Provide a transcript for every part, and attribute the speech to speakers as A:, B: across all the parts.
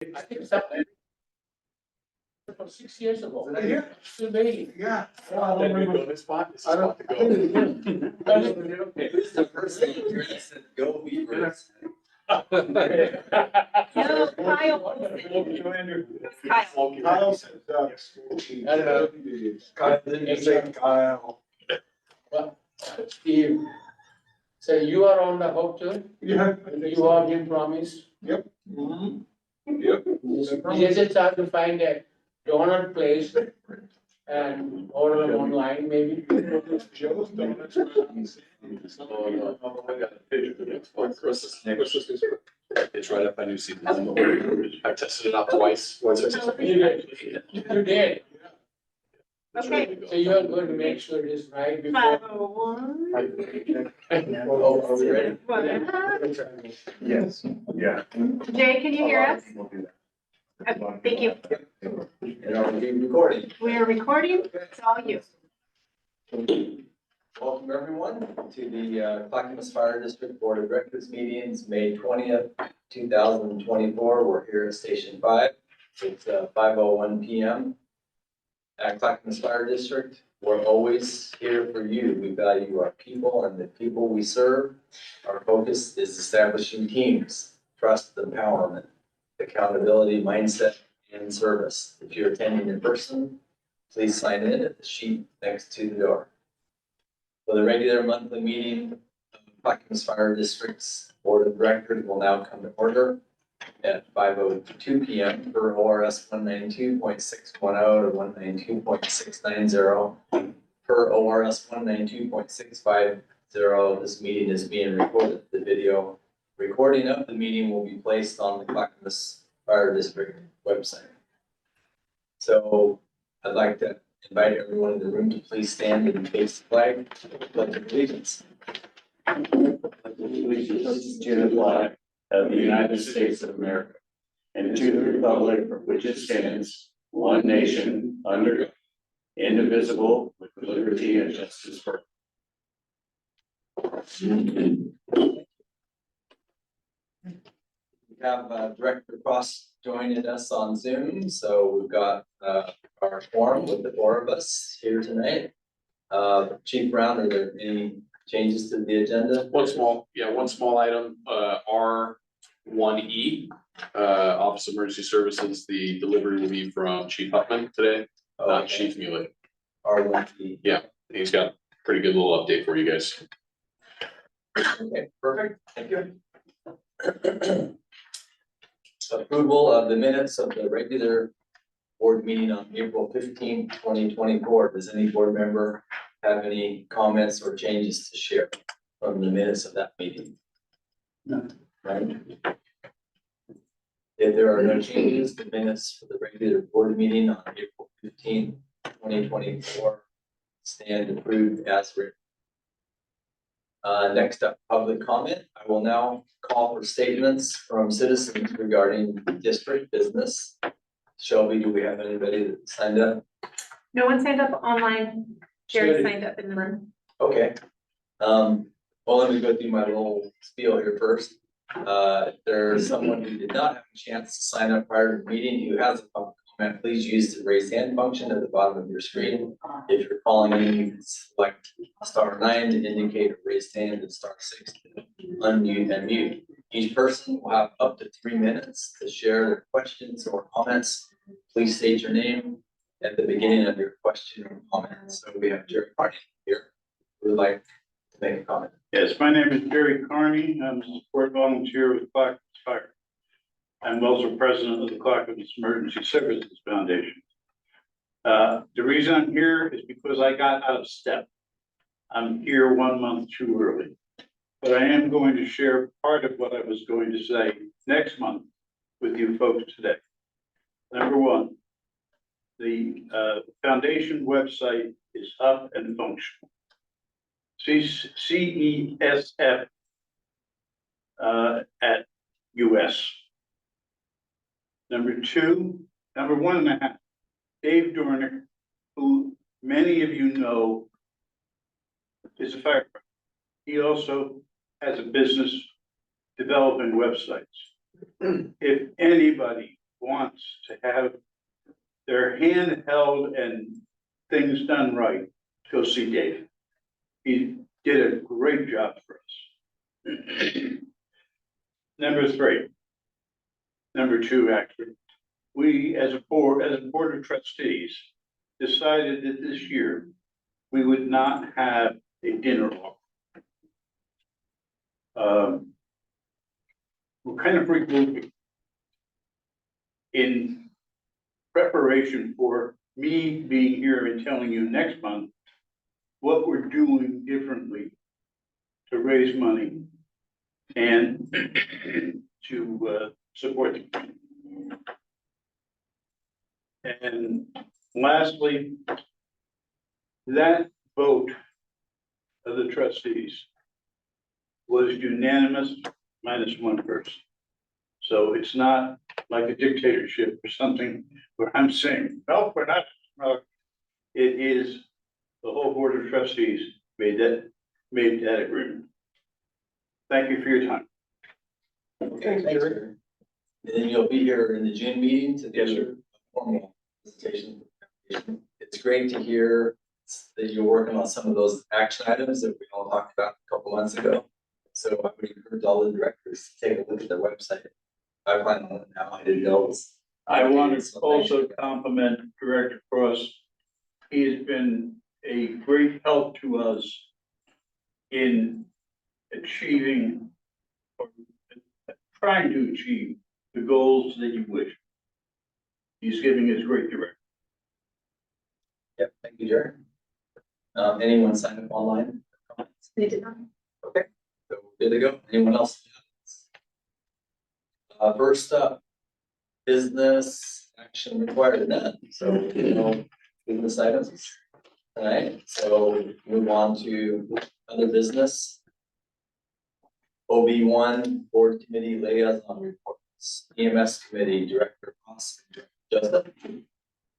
A: I think something from 6 years ago.
B: Yeah.
A: Still waiting.
B: Yeah.
A: I don't remember.
C: This spot, this
B: I don't, I think it is.
D: Who's the person who said go Beavers?
E: No, Kyle. Kyle.
B: Kyle said,
D: Kyle didn't say
B: Kyle.
A: Steve, so you are on the hook too?
B: Yeah.
A: You are being promised?
B: Mhm. Yep.
A: You just have to find a donut place and order them online maybe.
B: Joe's Donuts.
C: It's right up, I knew season. I tested it out twice. Once I tested
A: You did. You did.
E: Okay.
A: So you are going to make sure it is right before.
E: 501.
D: Oh, are we ready?
B: Yes, yeah.
E: Jay, can you hear us? Thank you.
D: And are we recording?
E: We are recording. It's all you.
D: Welcome everyone to the Clackamas Fire District Board of Directors meetings, May 20th, 2024. We're here at Station 5. It's 5:01 p.m. At Clackamas Fire District. We're always here for you. We value our people and the people we serve. Our focus is establishing teams, trust, empowerment, accountability, mindset, and service. If you're attending in person, please sign in at the sheet next to the door. For the regular monthly meeting of the Clackamas Fire District's Board of Directors will now come to order at 5:02 p.m. per ORS 192.610 to 192.690. Per ORS 192.650, this meeting is being recorded. The video recording of the meeting will be placed on the Clackamas Fire District website. So I'd like to invite everyone in the room to please stand and face the flag. Pledge of allegiance.
F: Allegiance to the flag of the United States of America and to the republic for which it stands, one nation, under God, indivisible, with liberty and justice for all.
D: We have Director Cross joining us on Zoom, so we've got our forum with the four of us here tonight. Chief Brown, are there any changes to the agenda?
C: One small item, R1E, Office of Emergency Services, the delivery will be from Chief Huffman today, not Chief Muley.
D: R1E.
C: Yeah, he's got a pretty good little update for you guys.
D: Okay, perfect, thank you. Approval of the minutes of the regular board meeting on April 15th, 2024. Does any board member have any comments or changes to share from the minutes of that meeting?
B: No.
D: Right? If there are no changes, the minutes for the regular board meeting on April 15th, 2024 stand approved as written. Next up, public comment. I will now call for statements from citizens regarding district business. Shelby, do we have anybody that signed up?
E: No one signed up online. Jerry signed up in the room.
D: Okay. Well, let me go through my little spiel here first. If there's someone who did not have a chance to sign up prior to the meeting who has a public comment, please use the raise hand function at the bottom of your screen. If you're calling in, you can select *9 to indicate a raised hand and *6 to unmute and mute. Each person will have up to 3 minutes to share their questions or comments. Please state your name at the beginning of your question or comment. So we have Jerry Carney here who would like to make a comment.
F: Yes, my name is Jerry Carney. I'm a support volunteer with Clackamas Fire. I'm also president of the Clackamas Emergency Services Foundation. The reason I'm here is because I got out of step. I'm here 1 month too early, but I am going to share part of what I was going to say next month with you folks today. Number one, the foundation website is up and functional. CESF at US. Number 1.5, Dave Dornick, who many of you know is a firefighter. He also has a business developing websites. If anybody have their hand held and things done right, go see Dave. He did a great job for us. Number 3. Number 2, actually. We, as a board of trustees, decided that this year we would not have a dinner off. We're kind of regrouping in preparation for me being here and telling you next month what we're doing differently to raise money and to support the community. And lastly, that vote of the trustees was unanimous minus one person. So it's not like a dictatorship or something where I'm saying, no, we're not. No. It is the whole board of trustees made that agreement. Thank you for your time.
D: Okay, thanks, Jerry. And then you'll be here in the June meeting to do a formal presentation. It's great to hear that you're working on some of those action items that we all talked about a couple months ago. So I would encourage all the directors to take a look at their website. I plan on it now. I didn't know it was.
F: I want to also compliment Director Cross. He has been a great help to us in achieving or trying to achieve the goals that you wish. He's giving us great direction.
D: Yep, thank you, Jerry. Anyone sign up online?
E: They did not.
D: Okay, so we're good to go. Anyone else? First up, business action required none. So, business items tonight. So move on to other business. OB1, board committee liaison reports, EMS committee, Director Ross, Justin.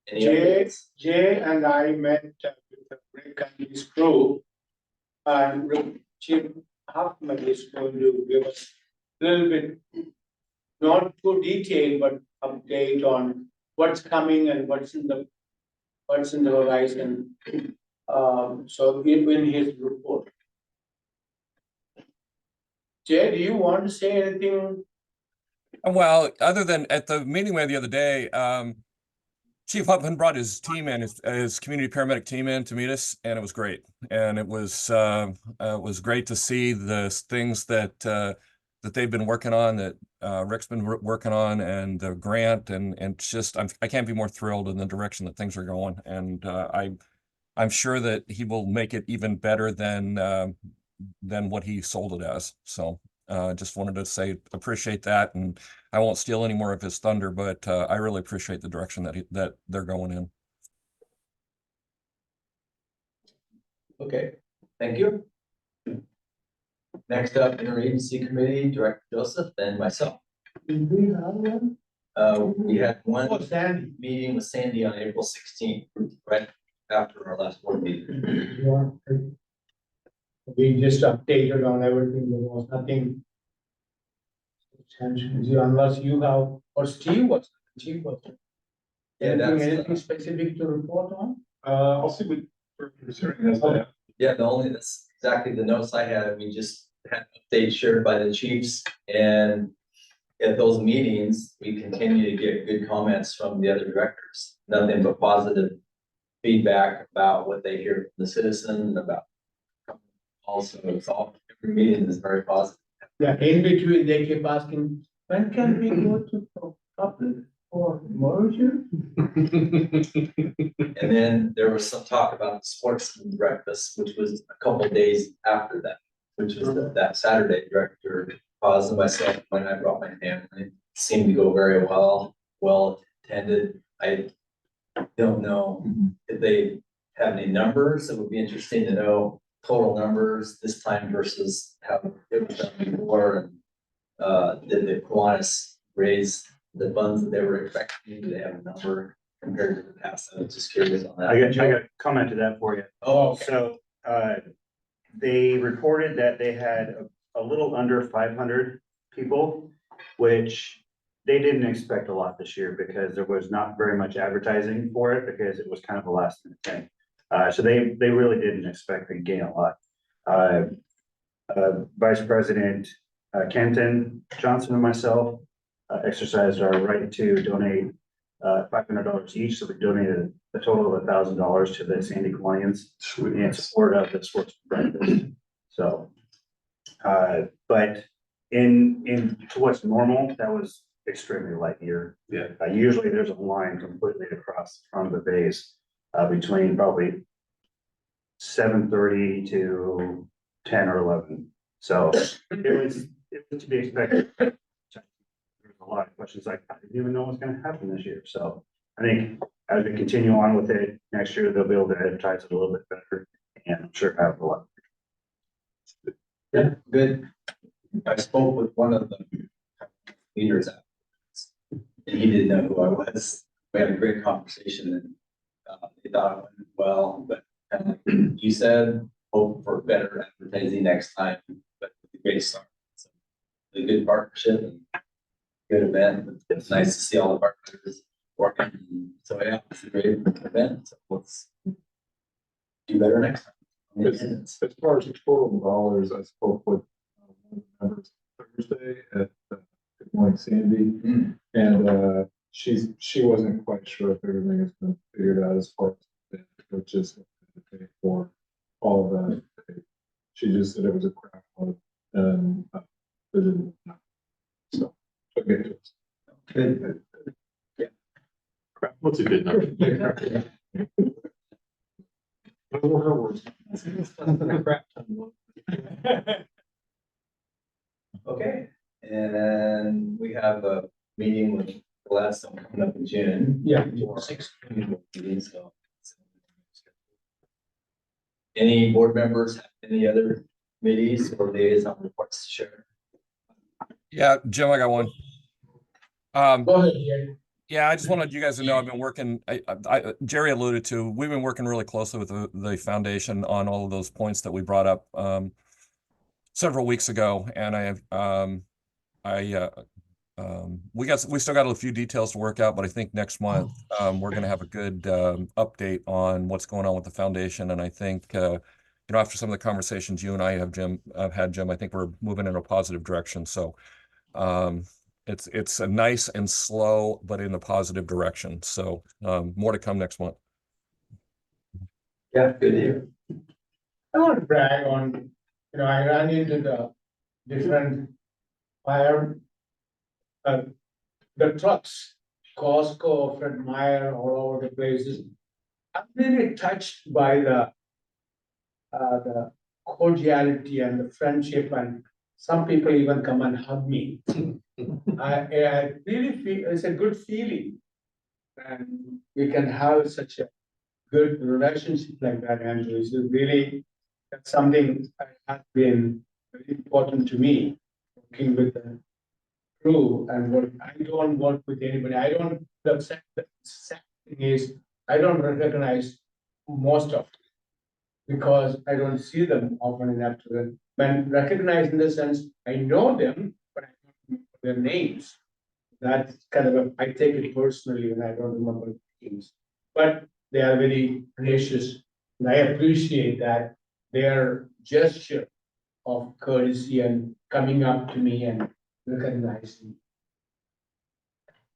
D: Any updates?
A: Jay and I met with the Break and his crew. And Chief Huffman is going to give us a little bit, not too detailed, but update on what's coming and what's in the horizon. So in his report. Jay, do you want to say anything?
G: Well, other than at the meeting we had the other day, Chief Huffman brought his team in, his community paramedic team in to meet us, and it was great. And it was great to see the things that that they've been working on, that Rick's been working on, and the grant, and just I can't be more thrilled in the direction that things are going. And I'm sure that he will make it even better than what he sold it as. So just wanted to say appreciate that, and I won't steal any more of his thunder, but I really appreciate the direction that they're going in.
D: Okay, thank you. Next up, interagency committee, Director Joseph, and myself.
A: Did we have one?
D: We had one
A: Oh, Sandy.
D: meeting with Sandy on April 16th, right after our last board meeting.
A: We just updated on everything, there was nothing. Unless you have, or Steve was.
D: Yeah,
A: Anything specific to report on?
B: I'll see what we're considering as that.
D: Yeah, that's exactly the notes I had. We just had updates shared by the chiefs, and at those meetings, we continue to get good comments from the other directors. Nothing but positive feedback about what they hear from the citizens and about. Also, it's all, every meeting is very positive.
A: Yeah, in between, they keep asking, when can we go to public or merger?
D: And then there was some talk about the sports breakfast, which was a couple of days after that, which was that Saturday. Director Paz and myself, when I brought my family, it seemed to go very well attended. I don't know if they have any numbers. It would be interesting to know total numbers this time versus how it was done before. And did the Kiwanis raise the funds that they were expecting? Do they have a number compared to the past? I was just curious on that.
H: I got a comment to that for you.
D: Oh, okay.
H: So, they reported that they had a little under 500 people, which they didn't expect a lot this year because there was not very much advertising for it because it was kind of a last minute thing. So they really didn't expect to gain a lot. Vice President Kenton Johnson and myself exercised our right to donate $500 each. So we donated a total of $1,000 to the Sandy Hawaiians in support of the sports breakfast. So, but in to what's normal, that was extremely light year.
C: Yeah.
H: Usually there's a line completely across from the base between probably 7:30 to 10 or 11. So it was to be expected. There's a lot of questions like, I didn't even know what's going to happen this year. So I think as we continue on with it next year, they'll be able to advertise it a little bit better, and I'm sure have a lot.
D: Yeah, good. I spoke with one of the leaders afterwards, and he didn't know who I was. We had a great conversation, and they thought it went well, but kind of like you said, hope for better advertising next time, but a great start. So a good partnership and good event. It's nice to see all the partners working. So yeah, it's a great event. So let's do better next time.
B: As far as the total dollars, I spoke with one of the members Thursday at Good Morning Sandy, and she wasn't quite sure if everything has been figured out as far as the coaches to pay for all of that. She just said it was a crap load, and they didn't know. So okay,
D: Good.
C: Crap, what's a good number?
D: Okay, and then we have a meeting with the last one coming up in June.
A: Yeah.
D: For 6 meetings, so. Any board members have any other committees or liaison reports to share?
G: Yeah, Jim, I got one.
A: Go ahead, Jerry.
G: Yeah, I just wanted you guys to know I've been working, Jerry alluded to, we've been working really closely with the foundation on all of those points that we brought up several weeks ago. And we still got a few details to work out, but I think next month we're going to have a good update on what's going on with the foundation. And I think, after some of the conversations you and I have had, Jim, I think we're moving in a positive direction. So it's a nice and slow, but in a positive direction. So more to come next month.
D: Yeah, good to hear.
A: I want to brag on, I ran into the different fire, the trucks, Costco, Fred Meyer, all over the places. I'm really touched by the cordiality and the friendship, and some people even come and hug me. I really feel it's a good feeling. And we can have such a good relationship like that, Andrew. It's really that's something that has been very important to me, working with the crew and what I don't work with anybody. The sad thing is I don't recognize most of them because I don't see them often enough to them. When recognized in the sense I know them, but I don't remember their names. That's kind of I take it personally when I don't remember names. But they are very gracious, and I appreciate that their gesture of courtesy and coming up to me and recognizing.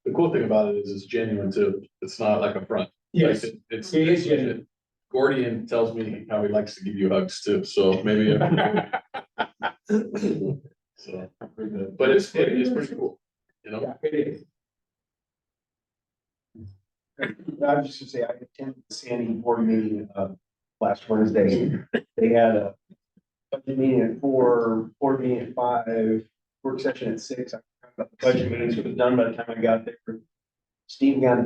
C: The cool thing about it is it's genuine too. It's not like a front.
A: Yes,
C: Like it's
A: it is
C: legit.
A: genuine.
C: Gordian tells me how he likes to give you hugs too, so maybe. So, but it's pretty cool,
A: Yeah, it is.
I: I was just gonna say, I attended the Sandy board meeting last Wednesday. They had a budget meeting at 4, board meeting at 5, work session at 6. The budget meetings was done by the time I got there. Steve got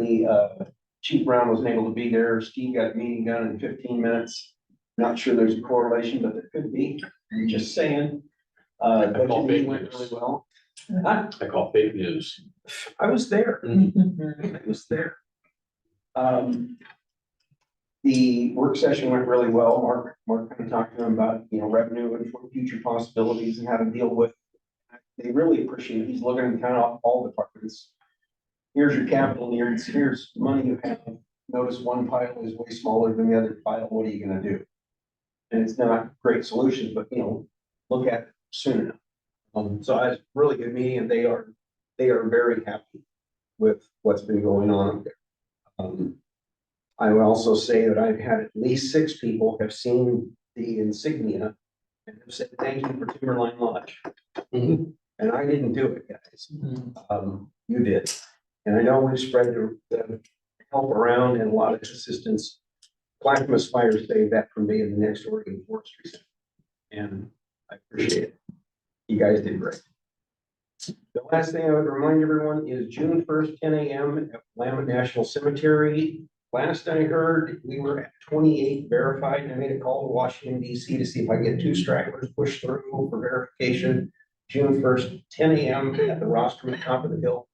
I: Chief Brown wasn't able to be there. Steve got the meeting done in 15 minutes. Not sure there's a correlation, but there could be. I'm just saying. Budget meeting went really well.
C: I call fake news.
I: I was there. I was there. The work session went really well. Mark kind of talked to them about, revenue and future possibilities and how to deal with. They really appreciate it. He's looking at kind of all departments. here's your capital needs, here's money you have. Notice one pile is way smaller than the other pile, what are you gonna do? And it's not great solutions, but look at it soon enough. So it's a really good meeting and they are very happy with what's been going on up there. I will also say that I've had at least 6 people have seen the insignia and have said, thank you for Timberline Lodge. And I didn't do it, guys. You did. And I know we've spread the help around and a lot of assistance. Clackamas Fire saved that from being the next Oregon Forestry Center. And I appreciate it. You guys did great. The last thing I would remind everyone is June 1st, 10 a.m. at Willamette National Cemetery. Last I heard, we were at 28 verified, and I made a call to Washington, D.C. to see if I get 2 stragglers pushed through for verification. June 1st, 10 a.m. at the rostrum at the top of the hill.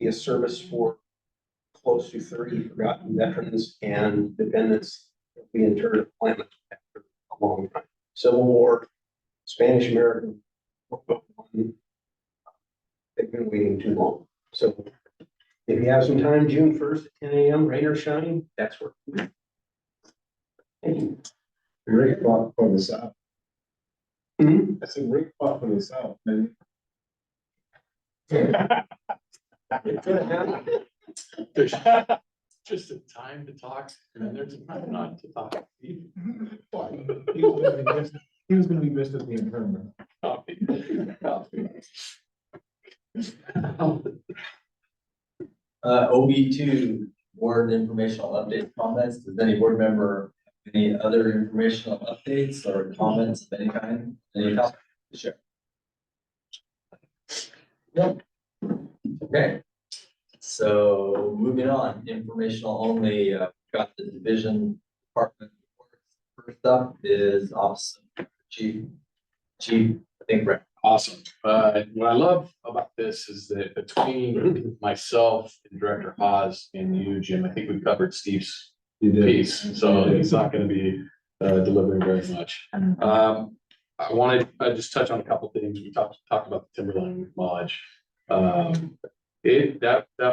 I: Be a service for close to 30 forgotten veterans and dependents that we interred at Willamette after a long time. Civil War, Spanish American, they've been waiting too long. So if you have some time, June 1st at 10 a.m., rain or shine, that's where. Thank you.
B: Great thought for the South.
I: Mhm.
B: That's a great thought for the South, man.
C: There's just a time to talk, and there's a time not to talk.
B: He was gonna be missed at the internment.
C: Copy.
D: OB2 board informational update comments. Does any board member have any other informational updates or comments of any kind? Any topic to share? Nope. Okay. So moving on, informational only, got the division department reports. First up is Office of Chief, I think, Brett.
C: Awesome. What I love about this is that between myself and Director Haas and you, Jim, I think we covered Steve's piece, so it's not going to be delivering very much. I wanted to just touch on a couple things. We talked about the Timberline Lodge. That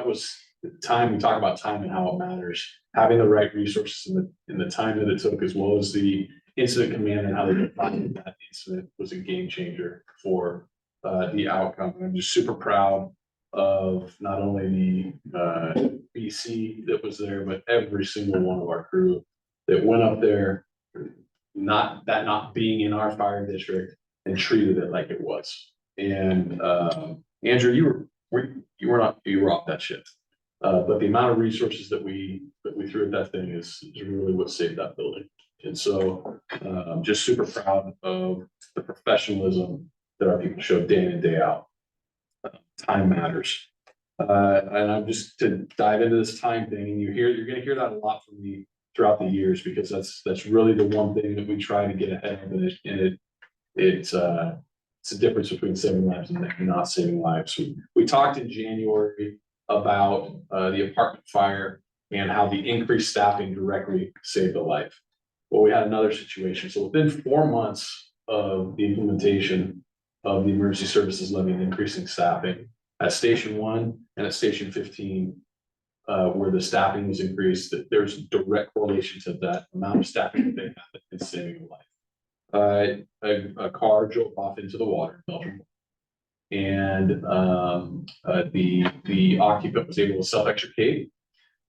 C: was the time. We talk about time and how it matters. Having the right resources and the time that it took, as well as the incident command and how they defined that incident, was a game changer for the outcome. And I'm just super proud of not only the BC that was there, but every single one of our crew that went up there, not being in our fire district, and treated it like it was. And Andrew, you were off that shit. But the amount of resources that we threw at that thing is really what saved that building. And so I'm just super proud of the professionalism that our people show day in and day out. Time matters. And I'm just to dive into this time thing, and you're going to hear that a lot from me throughout the years, because that's really the one thing that we try to get ahead of, and it's a difference between saving lives and not saving lives. We talked in January about the apartment fire and how the increased staffing directly saved a life. Well, we had another situation. So within 4 months of the implementation of the emergency services levy and increasing staffing at Station 1 and at Station 15, where the staffing was increased, that there's a direct correlation to that amount of staffing that they have in saving a life. A car drove off into the water in Belgium, and the occupant was able to self-extricate,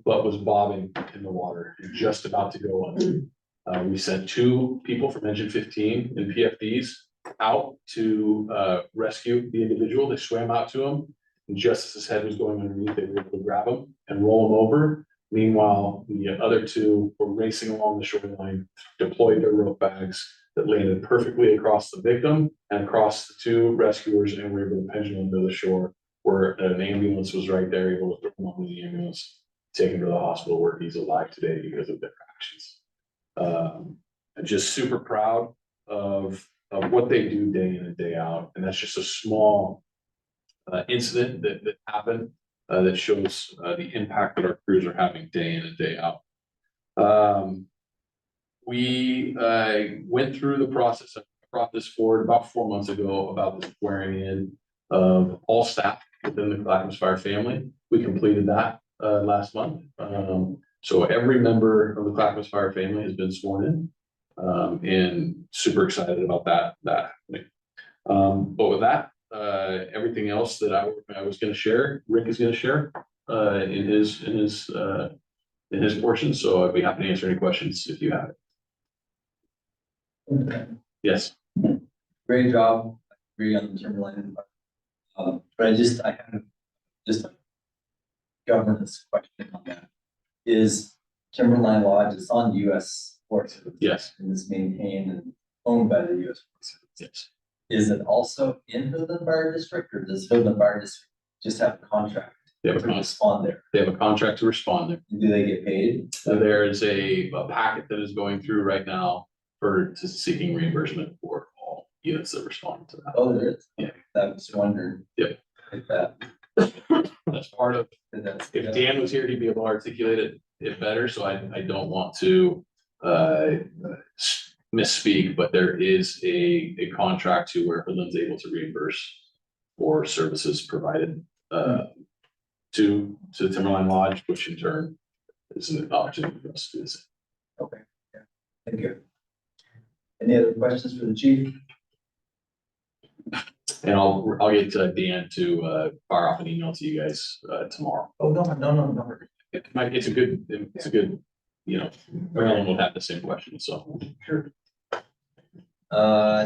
C: but was bobbing in the water and just about to go under. We sent 2 people from Engine 15 and PFDs out to rescue the individual. They swam out to him, and just as his head was going underneath, they were able to grab him and roll him over. Meanwhile, the other 2 were racing along the shoreline, deployed their rope bags that landed perfectly across the victim and across the 2 rescuers, and were able to pendulum to the shore, where an ambulance was right there, able to throw him onto the ambulance, take him to the hospital, where he's alive today because of their actions. I'm just super proud of what they do day in and day out, and that's just a small incident that happened that shows the impact that our crews are having day in and day out. We went through the process. I brought this forward about 4 months ago about the swearing in of all staff within the Clackamas Fire family. We completed that last month. So every member of the Clackamas Fire family has been sworn in, and super excited about that. But with that, everything else that I was going to share, Rick is going to share in his portion. So I'd be happy to answer any questions if you have it. Yes.
D: Great job. I agree on the timberline. But I have just a governance question on that. Is Timberline Lodge, it's on US Forest Service?
C: Yes.
D: And is maintained and owned by the US Forest Service?
C: Yes.
D: Is it also in Hoodland Fire District, or does Hoodland Fire District just have a contract
C: They have a
D: to
C: contract.
D: respond there?
C: They have a contract to respond there.
D: Do they get paid?
C: There is a packet that is going through right now for seeking reimbursement for all units that respond to that.
D: Oh, there is?
C: Yeah.
D: I was wondering.
C: Yep.
D: If that.
C: That's part of, if Dan was here, he'd be able to articulate it better, so I don't want to misspeak, but there is a contract to where Hoodland's able to reimburse for services provided to Timberline Lodge, which in turn is an opportunity for us to do this.
D: Okay, yeah, thank you. Any other questions for the chief?
C: And I'll get Dan to fire off an email to you guys tomorrow.
D: Oh, no.
C: It's a good, you know, everyone will have the same question, so.
D: Sure.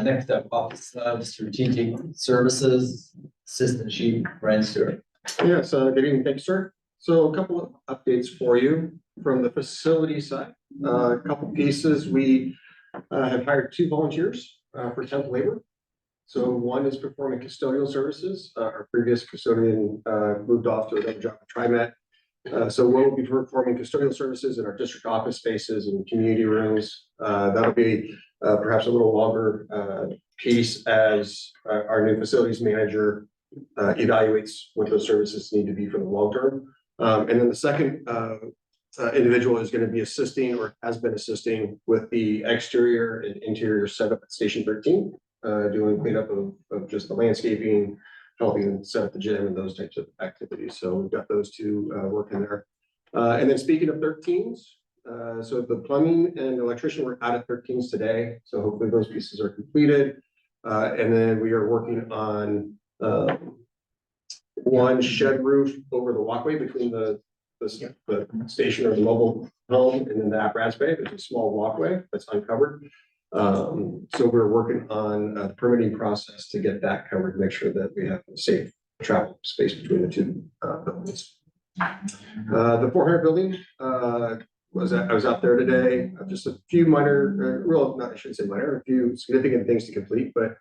D: Next up, Office of Strategic Services, Assistant Chief Brian Stewart.
I: Yes, good evening, thanks, sir. So a couple of updates for you from the facility side. A couple pieces, we have hired 2 volunteers for temp labor. So one is performing custodial services. Our previous custodian moved off to another job at TriMet. So we'll be performing custodial services in our district office spaces and community rooms. That'll be perhaps a little longer piece as our new facilities manager evaluates what those services need to be for the long term. And then the second individual is going to be assisting or has been assisting with the exterior and interior setup at Station 13, doing cleanup of just the landscaping, helping set up the gym and those types of activities. So we've got those 2 working there. And then speaking of 13s, so the plumbing and electrician were out at 13s today. So hopefully those pieces are completed. And then we are working on one shed roof over the walkway between the station or the mobile home and then the apparatus bay. There's a small walkway that's uncovered. So we're working on the permitting process to get that covered, to make sure that we have a safe travel space between the 2 buildings. The 400 building, I was out there today, just a few minor, I shouldn't say minor, a few significant things to complete, but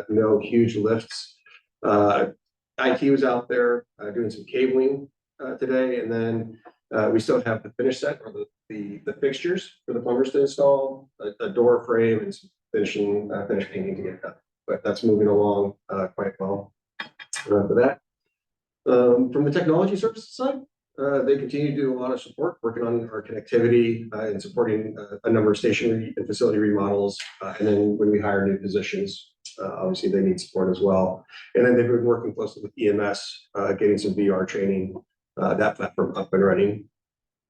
I: no huge lifts. IT was out there doing some cabling today, and then we still have the finish set or the fixtures for the plumbers to install, a door frame and some finish painting to get done. But that's moving along quite well for that. From the technology services side, they continue to do a lot of support, working on our connectivity and supporting a number of station and facility remodels. And then when we hire new positions, obviously they need support as well. And then they've been working closely with EMS, getting some VR training, that platform up and running.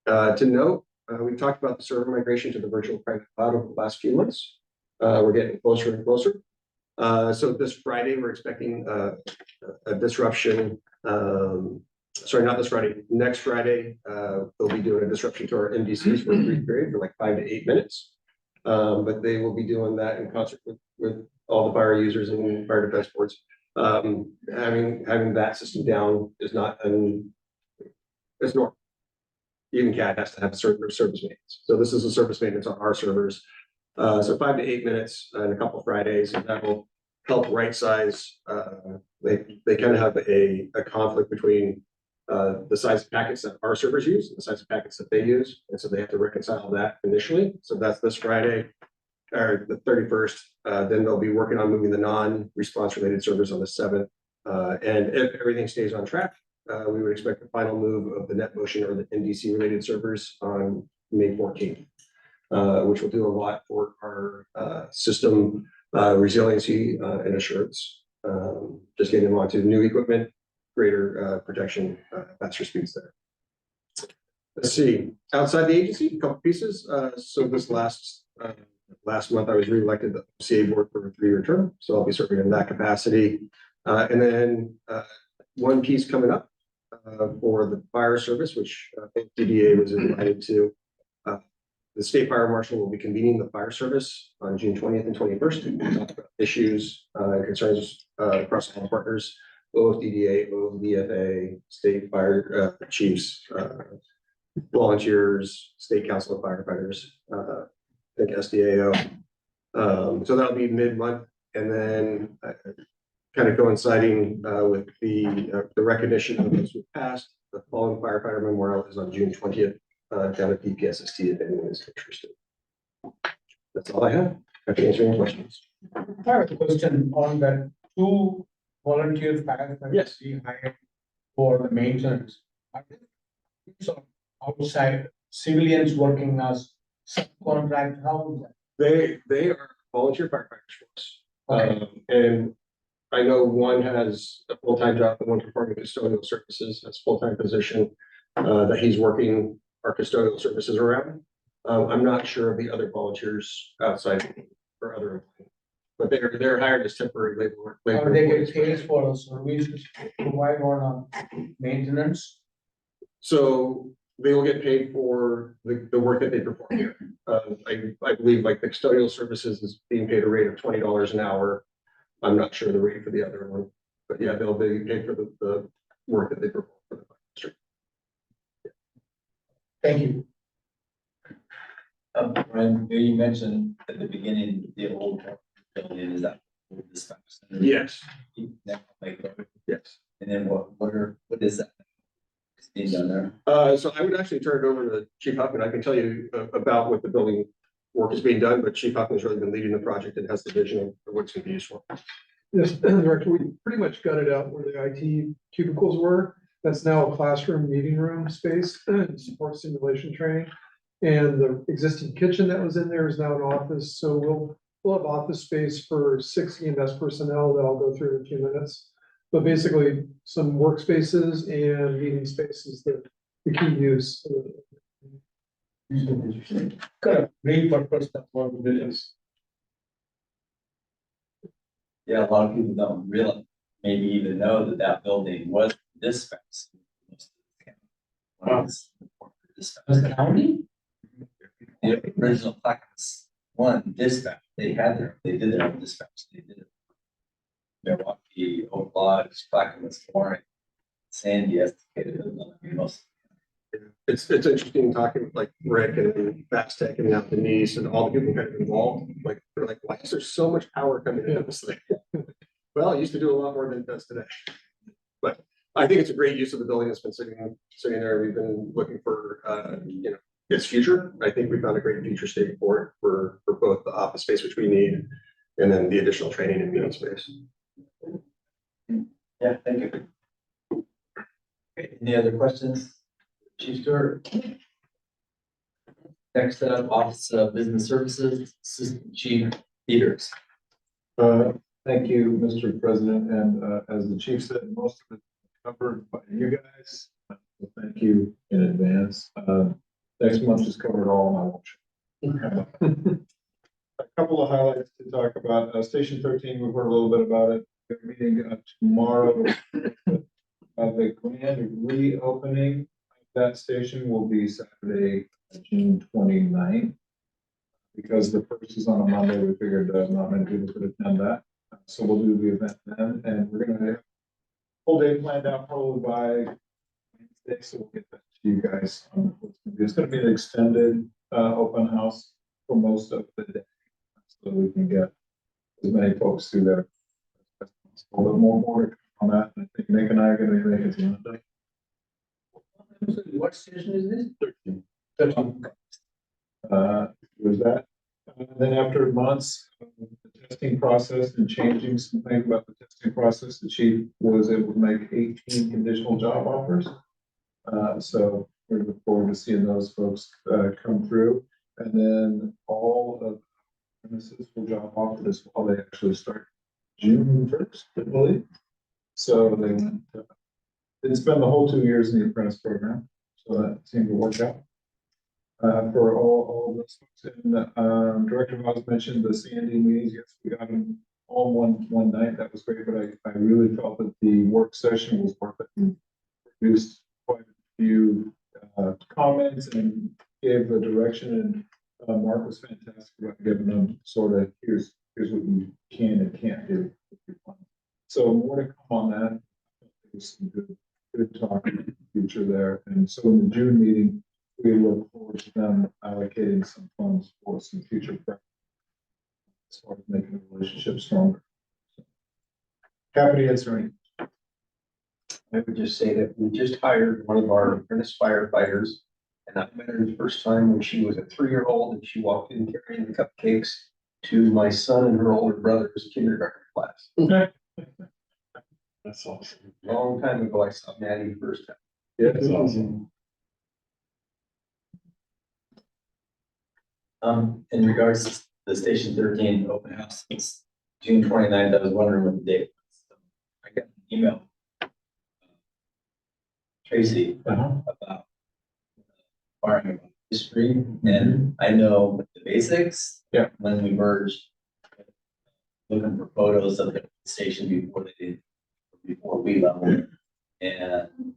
I: To note, we've talked about the server migration to the virtual private cloud over the last few months. We're getting closer and closer. So this Friday, we're expecting a disruption. Sorry, not this Friday. Next Friday, they'll be doing a disruption to our MDCs for a brief period for like 5 to 8 minutes. But they will be doing that in concert with all the fire users and fire defense boards. Having that system down is not it's normal. Even CAD has to have service maintenance. So this is a service maintenance on our servers. So 5 to 8 minutes and a couple of Fridays, and that will help right size. They kind of have a conflict between the size of packets that our servers use and the size of packets that they use. And so they have to reconcile that initially. So that's this Friday or the 31st. Then they'll be working on moving the non-response related servers on the 7th. And if everything stays on track, we would expect the final move of the NetMotion or the NDC related servers on May 14th, which will do a lot for our system resiliency and assurance. Just getting them onto new equipment, greater protection, faster speeds there. Let's see, outside the agency, a couple pieces. So this last month, I was reelected to the OCA board for a 3-year term, so I'll be serving in that capacity. And then one piece coming up for the fire service, which I think DDA was invited to. The state fire marshal will be convening the fire service on June 20th and 21st to talk about issues and concerns across all partners, OFDDA, OVFA, state fire chiefs, volunteers, state council of firefighters, I think SDAO. So that'll be mid-month, and then kind of coinciding with the recognition of those who passed. The fallen firefighter memorial is on June 20th down at PPSST if anyone is interested. That's all I have. I can answer any questions.
A: I have a question on that 2 volunteer firefighters.
I: Yes.
A: We hired for the maintenance. Are they sort of outside civilians working as subcontract? How is that?
I: They are volunteer firefighters for us.
A: Okay.
I: And I know one has a full-time job, the one performing custodial services, has a full-time position that he's working our custodial services around. I'm not sure of the other volunteers outside or other employees, but they're hired as temporary labor.
A: Or they get paid for the services provide on maintenance?
I: So they will get paid for the work that they perform here. I believe like the custodial services is being paid a rate of $20 an hour. I'm not sure the rate for the other one, but yeah, they'll be paid for the work that they perform for the fire district.
A: Thank you.
D: Ryan, you mentioned at the beginning, the old building is that dispatch center.
I: Yes, yes.
D: And then what is that? It's being done there.
I: So I would actually turn it over to Chief Huffman. I can tell you about what the building work is being done, but Chief Huffman's really been leading the project and has the vision of what it's going to be used for.
B: Yes, Director, we pretty much gutted out where the IT cubicles were. That's now a classroom meeting room space to support simulation training. And the existing kitchen that was in there is now an office. So we'll have office space for 6 EMS personnel that I'll go through in a few minutes. But basically some workspaces and meeting spaces that the key use.
A: Kind of repurpose that for the buildings.
D: Yeah, a lot of people don't realize, maybe even know that building was dispatch.
A: Was the county?
D: The original Clackamas one dispatch, they did their own dispatch, they did it. Milwaukee, Oak Lodge, Clackamas, Florence, Sandy estimated most.
I: It's interesting talking with like Rick and Fastech and now Denise and all the people kind of involved. Like they're like, why is there so much power coming into this thing? Well, it used to do a lot more than it does today. But I think it's a great use of the building that's been sitting there. We've been looking for its future. I think we found a great future state for it for both the office space which we need and then the additional training and meeting space.
D: Yeah, thank you. Any other questions? Chief Stewart. Next up, Office of Business Services, Assistant Chief Peters.
B: Thank you, Mr. President, and as the chief said, most of it covered by you guys. So thank you in advance. Next month just covered all my motion. A couple of highlights to talk about. Station 13, we've heard a little bit about it. We're meeting tomorrow. The grand reopening of that station will be Saturday, June 29th. Because the first is on a Monday, we figured not many people could attend that. So we'll do the event then, and we're gonna have a whole day planned out probably by Wednesday, so we'll get that to you guys. It's gonna be an extended open house for most of the day, so we can get as many folks through there. A little bit more on that. I think Nick and I are gonna be making some Monday.
A: What station is this?
B: 13.
A: 13.
B: Was that. Then after months of the testing process and changing some things about the testing process, the chief was able to make 18 conditional job offers. So we look forward to seeing those folks come through. And then all of the premises will job offer as well. They actually start June 1st, I believe. So they went didn't spend the whole 2 years in the apprentice program, so that seemed to work out. For all those folks, and, Director Voss mentioned the Sandy meetings, yes, we got them all one night, that was great, but I really felt that the work session was worth it. Produced quite a few, comments and gave the direction, and, Mark was fantastic about giving them sort of, here's what you can and can't do with your plan. So more to come on that. There's some good talk in the future there. And so in the June meeting, we look forward to them allocating some funds for some future prep as far as making the relationship stronger. So, happy to answer any.
I: I would just say that we just hired one of our apprentice firefighters. And I met her the first time when she was a 3-year-old and she walked in carrying the cupcakes to my son and her older brother's kindergarten class.
C: That's awesome.
I: Long time ago, I saw Maddie the first time.
B: Yeah, it's awesome.
D: In regards to the Station 13 open house, it's June 29th. I was wondering what the date was. So I got an email. Tracy about farming history, and I know the basics.
B: Yeah.
D: When we merged, looking for photos of the station before we leveled, and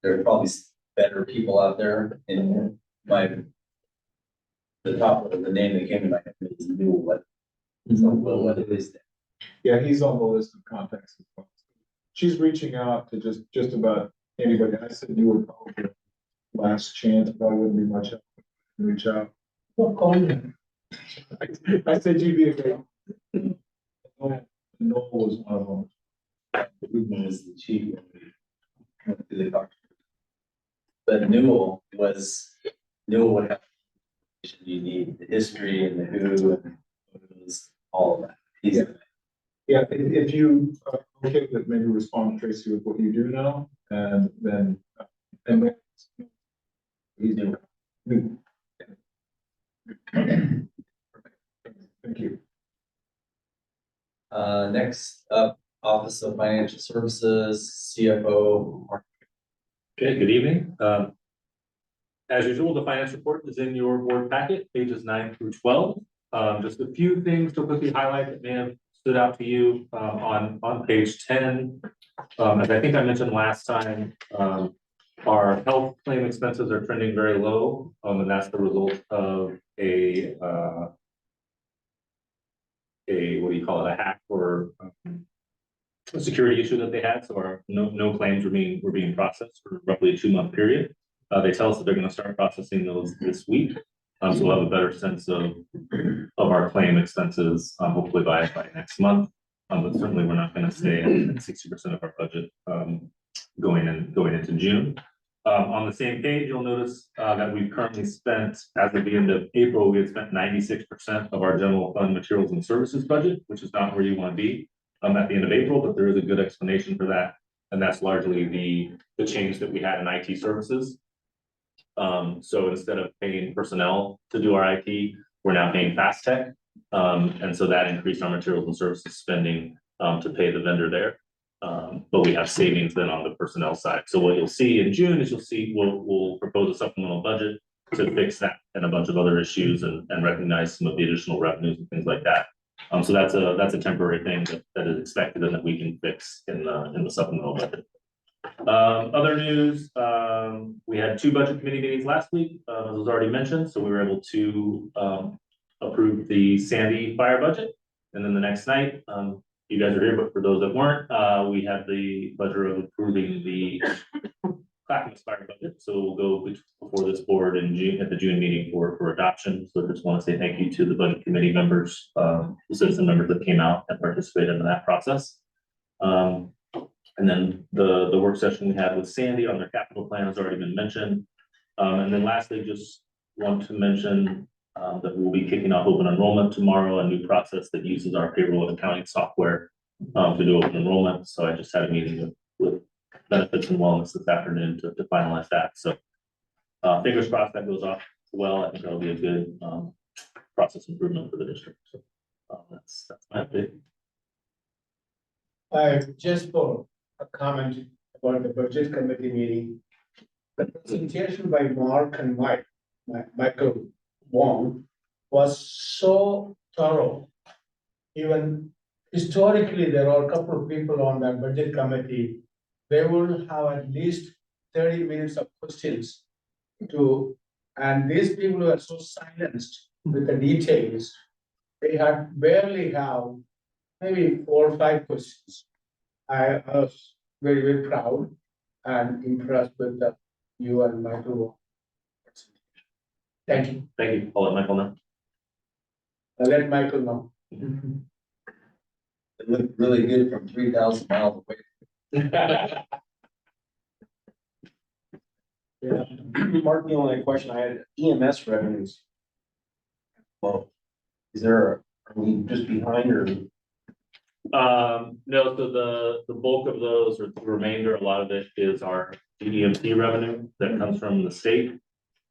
D: there are probably better people out there. And the top of the name that came to my head is Newell. So what it is.
B: Yeah, he's on the list of contacts as well. She's reaching out to just about anybody. I said you were probably last chance, probably wouldn't be much help. Reach out. I said you'd be a great. Noel was one of them.
D: Goodman is the chief. But Newell would have, you need the history and the who and photos, all of that. He's
B: Yeah, if you are okay with maybe respond to Tracy with what you do know, and then easy. Thank you.
D: Next up, Office of Financial Services, CFO. Mark.
C: Okay, good evening. As usual, the finance report is in your board packet, pages 9 through 12. Just a few things to quickly highlight that may have stood out to you on page 10. As I think I mentioned last time, our health claim expenses are trending very low, and that's the result of a what do you call it, a hack or a security issue that they had. So our no claims were being processed for roughly a 2-month period. They tell us that they're going to start processing those this week. So we'll have a better sense of our claim expenses, hopefully by next month. But certainly we're not going to stay at 60% of our budget going into June. On the same page, you'll notice that we've currently spent, as of the end of April, we had spent 96% of our general fund materials and services budget, which is not where you want to be at the end of April, but there is a good explanation for that. And that's largely the change that we had in IT services. So instead of paying personnel to do our IT, we're now paying Fast Tech. And so that increased our materials and services spending to pay the vendor there. But we have savings then on the personnel side. So what you'll see in June is we'll propose a supplemental budget to fix that and a bunch of other issues and recognize some of the additional revenues and things like that. So that's a temporary thing that is expected and that we can fix in the supplemental budget. Other news, we had 2 budget committee meetings last week, as was already mentioned. So we were able to approve the Sandy fire budget. And then the next night, you guys are here, but for those that weren't, we had the pleasure of approving the Clackamas Fire budget. So we'll go before this board in June at the June meeting for adoption. So I just want to say thank you to the budget committee members, the citizen members that came out and participated in that process. And then the work session we had with Sandy on their capital plan has already been mentioned. And then lastly, just want to mention that we'll be kicking off open enrollment tomorrow, a new process that uses our payroll and accounting software to do open enrollment. So I just had a meeting with benefits and wellness this afternoon to finalize that. So fingers crossed that goes off well. I think that'll be a good process improvement for the district. So that's my update.
A: Just for a comment about the budget committee meeting. The presentation by Mark and Michael Wong was so thorough. Even historically, there are a couple of people on that budget committee. They will have at least 30 minutes of questions to, and these people were so silenced with the details. They had barely have maybe 4 or 5 questions. I was very, very proud and impressed with you and Michael. Thank you.
J: Thank you. I'll let Michael know.
A: I'll let Michael know.
D: It looked really good from 3,000 miles away.
I: Yeah, Mark, the only question I had, EMS revenues. Well, are we just behind or?
J: No, so the bulk of those, or the remainder, a lot of it is our EMT revenue that comes from the state.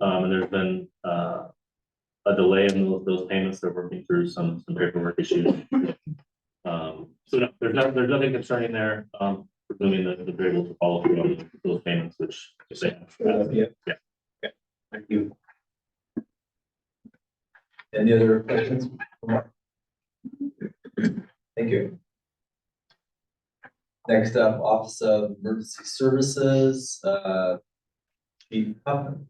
J: And there's been a delay in those payments. They're working through some paperwork issues. So no, there's nothing concerning there. Presuming that they're able to follow through on those payments, which they have.
I: Yeah.
J: Yeah.
I: Okay, thank you.
D: Any other questions? Thank you. Next up, Office of Emergency Services, Chief Huffman.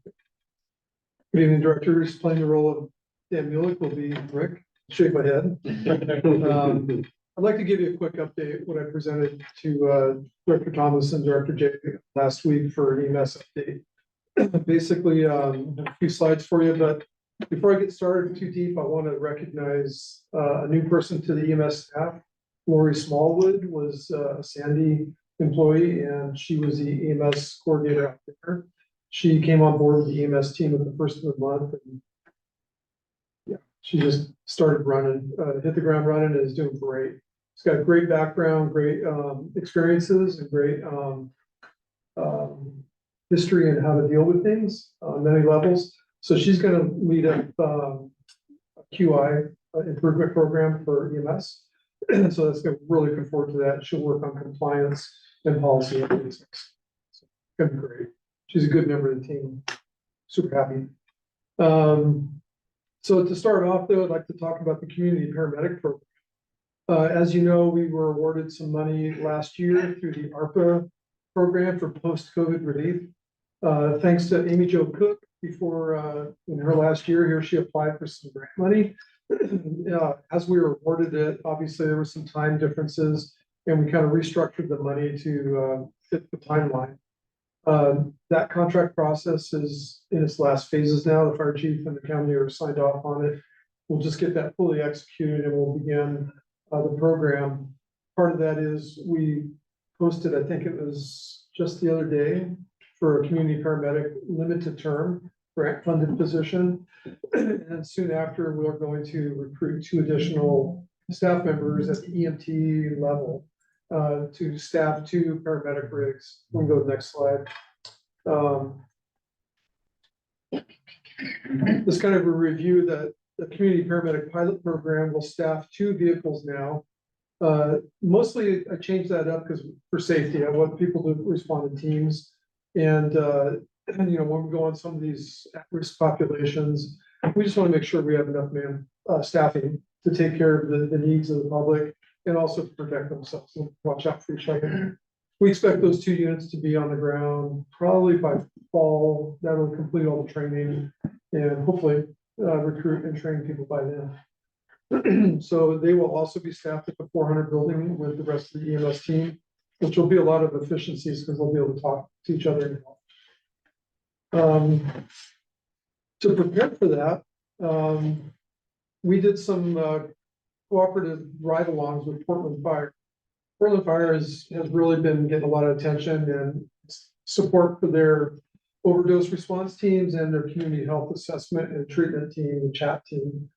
K: Good evening, directors. Playing the role of Dan Mueller will be Rick. Shake my head. I'd like to give you a quick update, what I presented to Director Thomas and Director Jay last week for an EMS update. Basically, a few slides for you, but before I get started too deep, I want to recognize a new person to the EMS staff. Lori Smallwood was a Sandy employee, and she was the EMS coordinator out there. She came on board with the EMS team at the first of the month, and yeah, she just started running, hit the ground running, and is doing great. She's got a great background, great experiences, and great history in how to deal with things on many levels. So she's going to lead up a QI improvement program for EMS. So that's going to really looking forward to that. She'll work on compliance and policy and basics. So it's going to be great. She's a good member of the team. Super happy. So to start off, though, I'd like to talk about the community paramedic program. As you know, we were awarded some money last year through the ARPA program for post-COVID relief. Thanks to Amy Jo Cook, before in her last year here, she applied for some grant money. As we were awarded it, obviously there were some time differences, and we kind of restructured the money to fit the timeline. That contract process is in its last phases now. The fire chief and the county are signed off on it. We'll just get that fully executed and we'll begin the program. Part of that is we posted, I think it was just the other day, for a community paramedic limited term grant funded position. And soon after, we're going to recruit 2 additional staff members at the EMT level to staff 2 paramedic rigs. We can go to the next slide. This kind of a review that the community paramedic pilot program will staff 2 vehicles now. Mostly I changed that up because for safety, I want people to respond in teams. And you know, when we go on some of these at-risk populations, we just want to make sure we have enough staffing to take care of the needs of the public and also to protect themselves and watch out for each other. We expect those 2 units to be on the ground probably by fall. That'll complete all the training and hopefully recruit and train people by then. So they will also be staffed at the 400 building with the rest of the EMS team, which will be a lot of efficiencies because they'll be able to talk to each other. To prepare for that, we did some cooperative ride-alongs with Portland Fire. Portland Fire has really been getting a lot of attention and support for their overdose response teams and their community health assessment and treatment team, the chat team.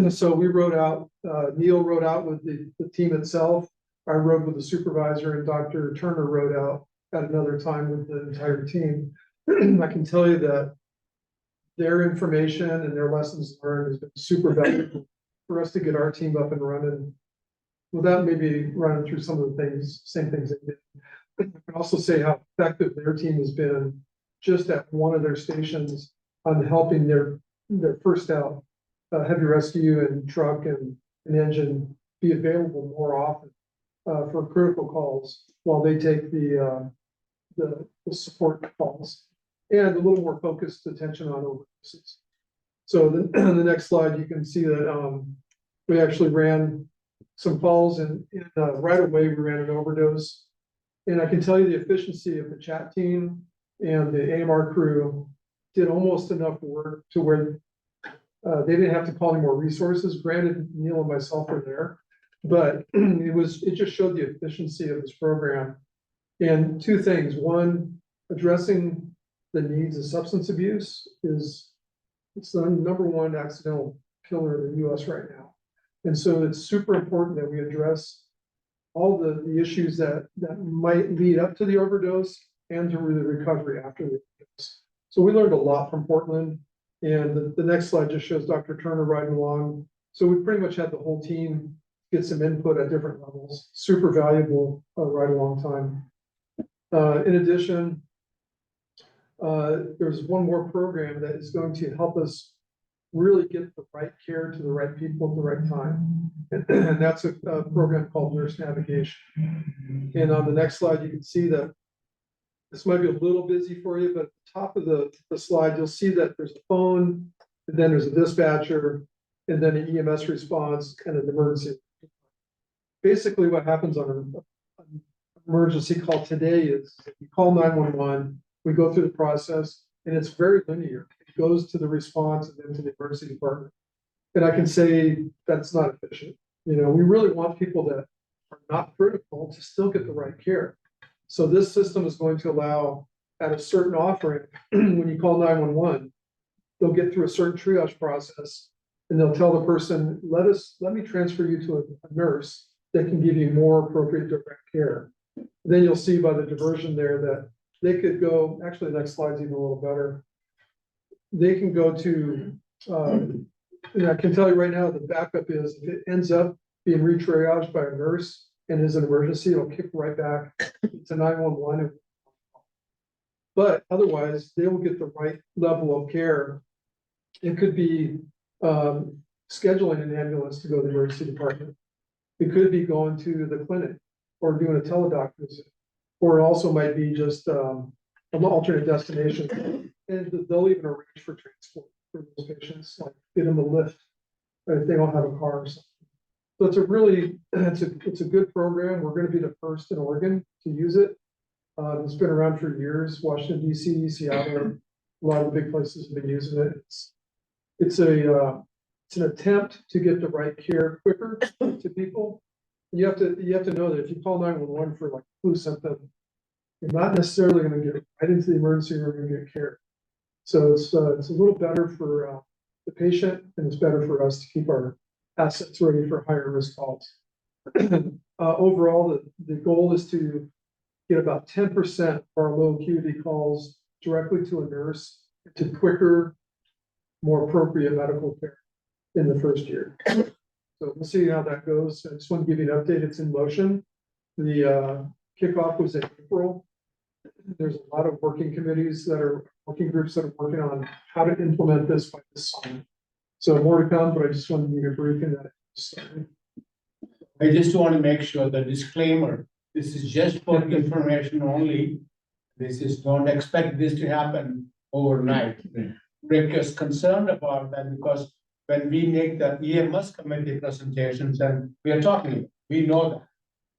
K: So we rode out, Neil rode out with the team itself. I rode with the supervisor, and Dr. Turner rode out at another time with the entire team. I can tell you that their information and their lessons learned has been super valuable for us to get our team up and running without maybe running through some of the same things they did. I can also say how effective their team has been just at one of their stations on helping their first out heavy rescue and truck and engine be available more often for critical calls while they take the support calls and a little more focused attention on overdoses. So the next slide, you can see that we actually ran some calls and right away we ran an overdose. And I can tell you the efficiency of the chat team and the AMR crew did almost enough work to where they didn't have to call any more resources. Granted, Neil and myself were there, but it just showed the efficiency of this program. And two things: one, addressing the needs of substance abuse it's the #1 accidental killer in the US right now. And so it's super important that we address all the issues that might lead up to the overdose and to the recovery after the overdose. So we learned a lot from Portland, and the next slide just shows Dr. Turner riding along. So we pretty much had the whole team get some input at different levels. Super valuable ride along time. In addition, there's one more program that is going to help us really get the right care to the right people at the right time. And that's a program called Nurse Navigation. And on the next slide, you can see that this might be a little busy for you, but at the top of the slide, you'll see that there's a phone, and then there's a dispatcher, and then an EMS response and an emergency. Basically, what happens on an emergency call today is if you call 911, we go through the process, and it's very linear. It goes to the response and then to the emergency department. And I can say that's not efficient. You know, we really want people that are not critical to still get the right care. So this system is going to allow, at a certain offering, when you call 911, they'll get through a certain triage process, and they'll tell the person, let me transfer you to a nurse that can give you more appropriate direct care. Then you'll see by the diversion there that they could go, actually the next slide's even a little better. They can go to, and I can tell you right now, the backup is if it ends up being re-triaged by a nurse and is an emergency, it'll kick right back to 911. But otherwise, they will get the right level of care. It could be scheduling an ambulance to go to the emergency department. It could be going to the clinic or doing a teledoc visit. Or it also might be just an alternate destination. And they'll even arrange for transport for those patients, like get them a lift if they don't have a car or something. So it's a really, it's a good program. We're going to be the first in Oregon to use it. It's been around for years. Washington, DC, Seattle, a lot of the big places have been using it. It's an attempt to get the right care quicker to people. You have to know that if you call 911 for like flu symptom, you're not necessarily going to get right into the emergency room and get care. So it's a little better for the patient, and it's better for us to keep our assets ready for higher risk calls. Overall, the goal is to get about 10% of our low acuity calls directly to a nurse to quicker, more appropriate medical care in the first year. So we'll see how that goes. I just want to give you an update. It's in motion. The kickoff was in April. There's a lot of working groups that are working on how to implement this by this summer. So more to come, but I just wanted to give you a briefing that.
A: I just want to make sure the disclaimer, this is just for information only. This is, don't expect this to happen overnight. Rick is concerned about that because when we make the EMS committee presentations and we are talking, we know that.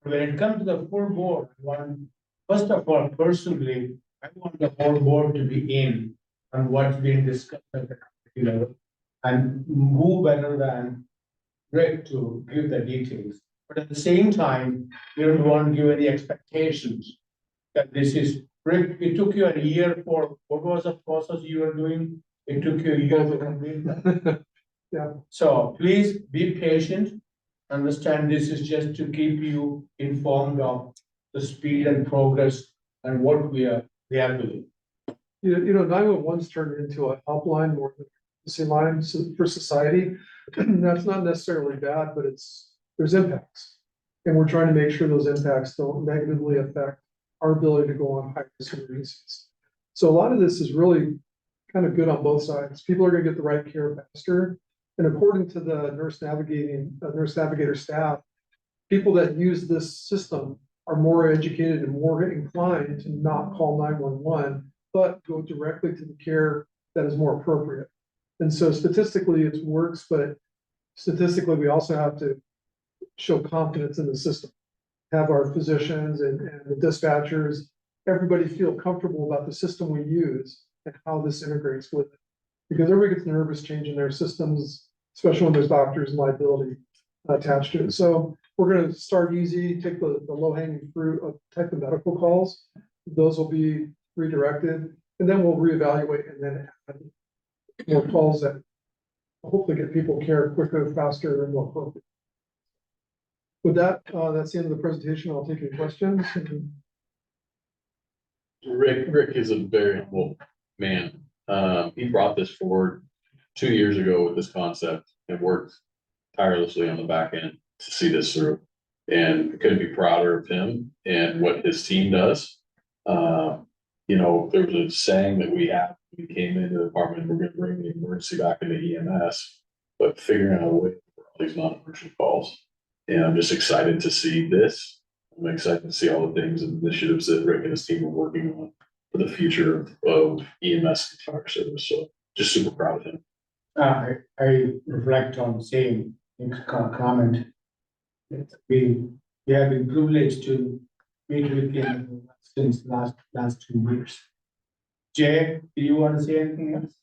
A: When it comes to the full board, first of all, personally, I want the whole board to be in on what's being discussed at the committee level. And who better than Rick to give the details. But at the same time, we don't want to give any expectations that this is, Rick, it took you a year for, what was the process you were doing? It took you a year to complete that.
K: Yeah.
A: So please be patient. Understand this is just to keep you informed of the speed and progress and what we are doing.
K: You know, 911's turned into a helpline more than a line for society. That's not necessarily bad, but there's impacts. And we're trying to make sure those impacts don't negatively affect our ability to go on high-risk emergencies. So a lot of this is really kind of good on both sides. People are gonna get the right care faster. And according to the nurse navigator staff, people that use this system are more educated and more inclined to not call 911, but go directly to the care that is more appropriate. And so statistically it works, but statistically we also have to show confidence in the system. Have our physicians and the dispatchers, everybody feel comfortable about the system we use and how this integrates with it. Because everybody gets nervous changing their systems, especially when there's doctors and liability attached to it. So we're gonna start easy, take the low-hanging fruit of type of medical calls. Those will be redirected, and then we'll reevaluate and then add more calls that hopefully get people care quicker, faster, and more appropriate. With that, that's the end of the presentation. I'll take any questions.
C: Rick is a very humble man. He brought this forward 2 years ago with this concept and worked tirelessly on the back end to see this through. And I couldn't be prouder of him and what his team does. There was a saying that we had when we came into the department, we're gonna bring the emergency back into EMS, but figuring out a way for all these non-emergency calls. And I'm just excited to see this. I'm excited to see all the things and initiatives that Rick and his team are working on for the future of EMS and fire service. So just super proud of him.
A: I reflect on the same comment. We have been privileged to meet with him since last 2 years. Jay, do you want to say anything else?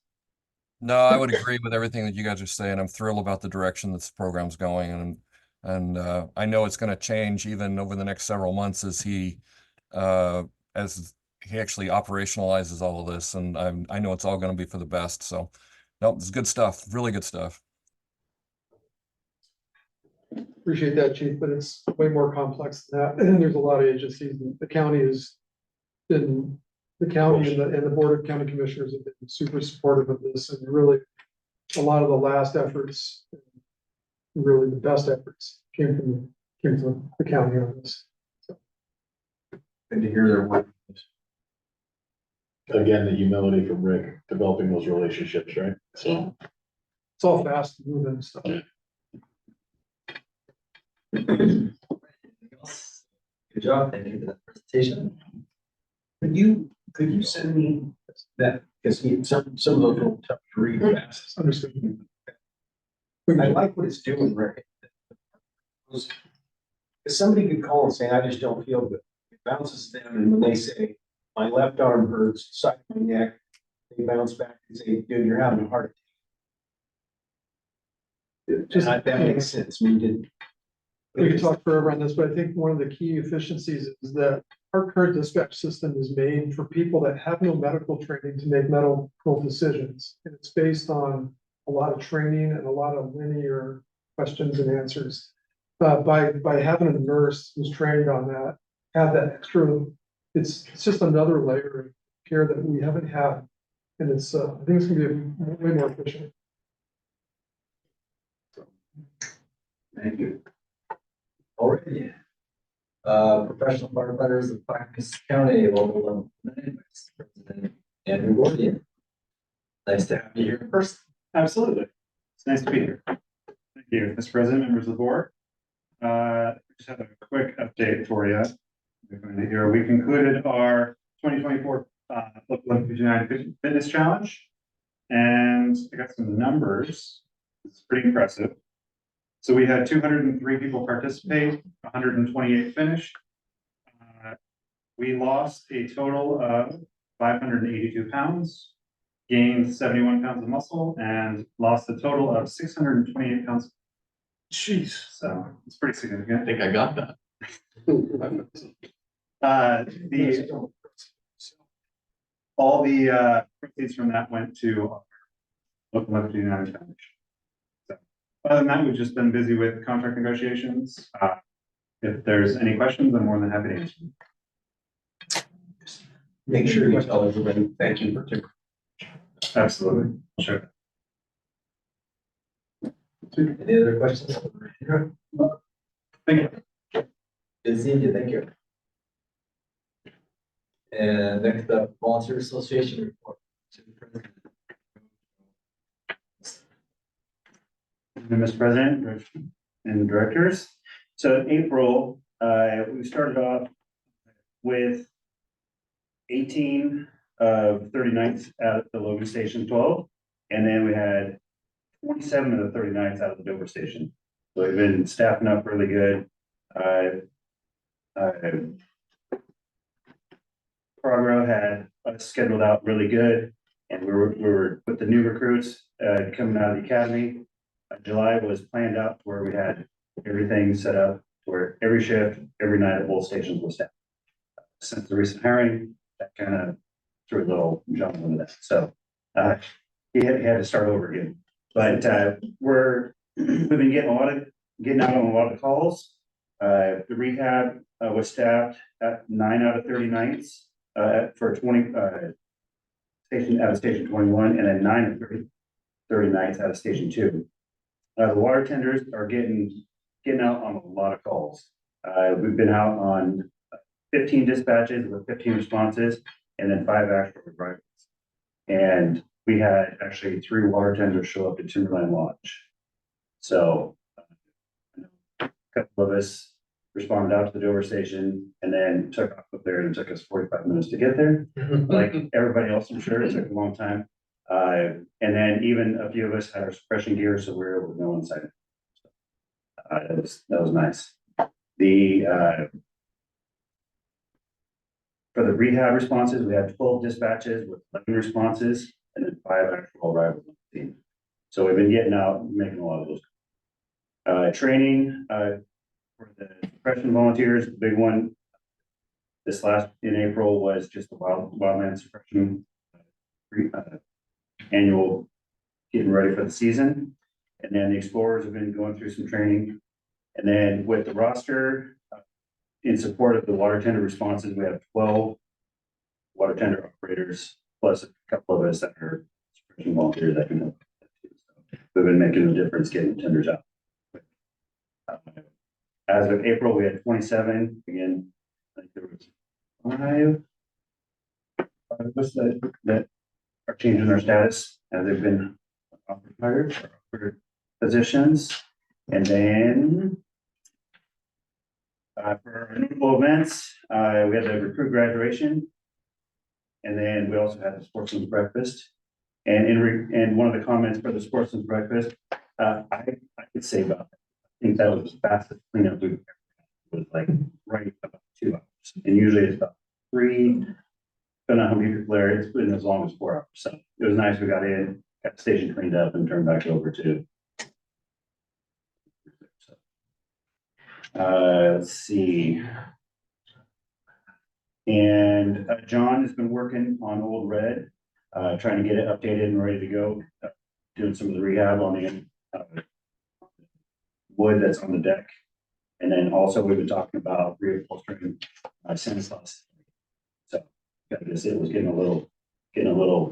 G: No, I would agree with everything that you guys are saying. I'm thrilled about the direction this program's going, and I know it's going to change even over the next several months as he actually operationalizes all of this, and I know it's all going to be for the best. So, no, it's good stuff, really good stuff.
K: Appreciate that, Chief, but it's way more complex than that. And there's a lot of agencies. The county has been, the county and the Board of County Commissioners have been super supportive of this, and really a lot of the last efforts, really the best efforts came from the county on this. So.
H: Good to hear their work.
C: Again, the humility from Rick, developing those relationships, right? So
K: it's all fast moving stuff.
C: Yeah.
D: Good job, thank you for that presentation.
I: Could you send me that, because some of those are a little tough to read fast.
K: Understood.
I: I like what it's doing, Rick. Because somebody could call and say, I just don't feel good. It bounces them, and when they say, my left arm hurts, side of my neck, they bounce back and say, dude, you're having a heart attack. Just that makes sense. I mean,
K: We could talk forever on this, but I think one of the key efficiencies is that our current dispatch system is made for people that have no medical training to make medical decisions. And it's based on a lot of training and a lot of linear questions and answers. By having a nurse who's trained on that, have that extra, it's just another layer of care that we haven't had. And it's, I think it's gonna be way more efficient.
D: Thank you. Alrighty. Professional firefighters of Clackamas County, Local 11, Vice President Andrew Gordian. Nice to have you here in person.
L: Absolutely. It's nice to be here. Thank you, Mr. President, members of the board. Just have a quick update for you. We concluded our 2024 Local 1159 Fitness Challenge, and I got some numbers. It's pretty impressive. So we had 203 people participate, 128 finished. We lost a total of 582 pounds, gained 71 pounds of muscle, and lost a total of 628 pounds. Jeez, so it's pretty significant.
C: I think I got that.
L: All the proceeds from that went to our Local 1159 Foundation. So, other than that, we've just been busy with contract negotiations. If there's any questions, I'm more than happy to answer.
I: make sure you tell everybody, thank you for.
L: Absolutely, sure.
D: Any other questions?
L: Thank you.
D: Good seeing you, thank you. And next up, Volunteer Association report.
H: Mr. President and directors. So in April, we started off with 18 of 39th at the Logan Station 12. And then we had 27 of the 39th out of the Dover Station. So we've been staffing up really good. Progro had us scheduled out really good. And we were with the new recruits coming out of the academy. July was planned out where we had everything set up where every shift, every night at both stations was staffed. Since the recent hiring, that kind of threw a little jump into that. So he had to start over again. But we've been getting out on a lot of calls. The rehab was staffed at 9 out of 30 nights for 20 station out of station 21, and then 9 of 30 nights out of station 2. The water tenders are getting out on a lot of calls. We've been out on 15 dispatches with 15 responses, and then 5 actual arrivals. And we had actually 3 water tenders show up to Timberline Lodge. So a couple of us responded out to the Dover Station and then took off up there, and it took us 45 minutes to get there. Like everybody else, I'm sure it took a long time. And then even a few of us had our suppression gear, so we were able to go inside. That was nice. For the rehab responses, we had 12 dispatches with 11 responses and then 5 actual arrivals on the scene. So we've been getting out and making a lot of those. Training for the suppression volunteers, the big one this last in April was just the wildland suppression annual, getting ready for the season. And then the explorers have been going through some training. And then with the roster, in support of the water tender responses, we have 12 water tender operators, plus a couple of us that are suppression volunteers that can help. We've been making a difference getting tenders out. As of April, we had 27. Again, I think there was 5 of us that are changing their status as they've been hired for positions. And then for our notable events, we had the recruit graduation. And then we also had the sportsman's breakfast. And one of the comments for the sportsman's breakfast, I could say about that. I think that was the fastest cleanup we've ever had. It was like right about 2 hours. And usually it's about 3. Don't know how many people there. It's been as long as 4 hours. So it was nice. We got in, got the station cleaned up, and turned back over to. Let's see. And John has been working on Old Red, trying to get it updated and ready to go. Doing some of the rehab on the wood that's on the deck. And then also we've been talking about reupholstering Santa Claus. So it was getting a little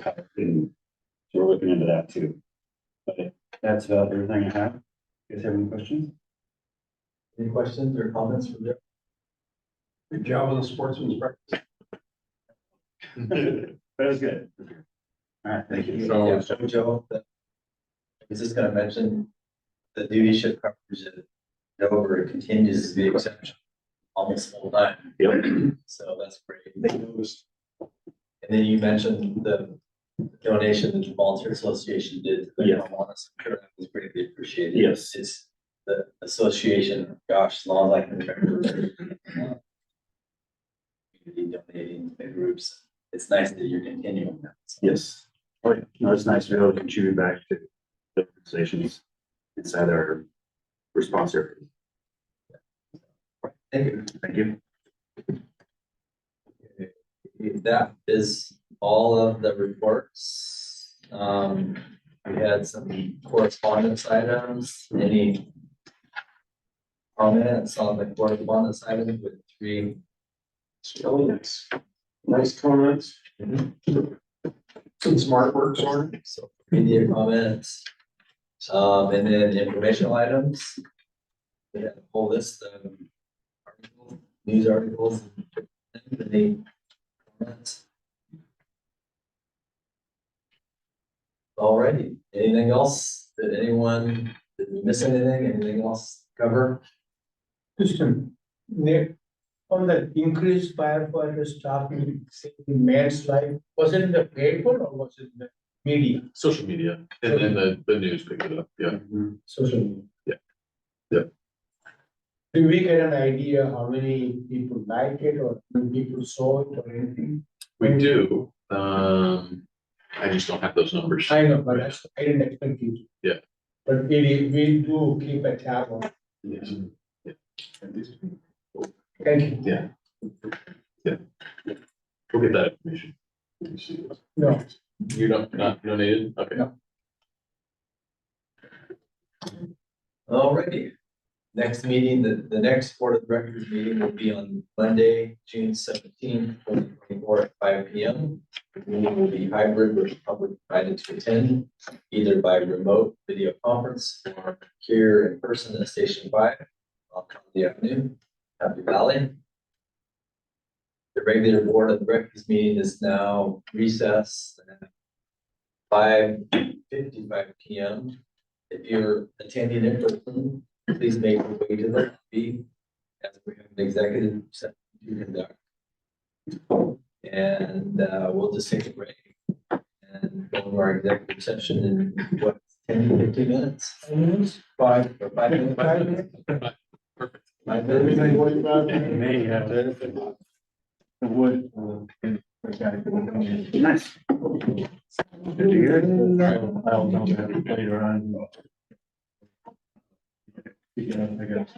H: tired, and so we're looking into that too. But that's about everything I have. You guys have any questions?
D: Any questions or comments from you?
K: Good job on the sportsman's breakfast.
H: But it was good. All right, thank you.
D: Yeah, Joe, I was just gonna mention the duty shift coverage at Dover continues to be exceptional, almost full time.
H: Yep.
D: So that's great. And then you mentioned the donation that the Volunteer Association did to the
H: Yeah.
D: homeless. I'm sure that was greatly appreciated.
H: Yes.
D: It's the association, gosh, as long as I can remember. Donating to the groups. It's nice that you're continuing that. So.
H: Yes. Oh, yeah. No, it's nice to be able to contribute back to the organizations inside our response area.
D: Thank you.
H: Thank you.
D: That is all of the reports. We had some correspondence items. Any comments on the correspondence items with 3?
K: Nice comments. Some smart work on it.
D: So media comments. And then informational items. We have a whole list of articles, news articles. Any comments? Alrighty, anything else? Did we miss anything else to cover?
A: Question, Nick, on the increased firefighter staffing, saving man's life, was it in the paper or was it in the media?
C: Social media, and then the news picked it up, yeah.
A: Social media.
C: Yeah. Yeah.
A: Do we get an idea how many people like it or how many people saw it or anything?
C: We do, I just don't have those numbers.
A: I know, but I didn't expect you to.
C: Yeah.
A: But we do keep a tab on.
C: Yes.
A: Thank you.
C: Yeah. Yeah. We'll get that information. Let me see.
A: No.
C: You don't, not donated? Okay.
A: No.
D: Alrighty. Next meeting, the next Board of Directors meeting will be on Monday, June 17th, 2024 at 5 p.m. The meeting will be hybrid with the public invited to attend either by remote video conference or here in person at Station 5 on County Avenue, Happy Valley. The regular Board of Directors meeting is now recessed at 5:55 p.m. If you're attending in person, please make your way to the lobby as we have an executive session to conduct. And we'll just take a break and go to our executive session in what, 10 to 15 minutes? 5 minutes? 5 or 5 minutes? 5 minutes?
C: Perfect.
D: 5 minutes?
L: May have the wood. Nice. Good to hear. I'll know that later on. Yeah, I guess.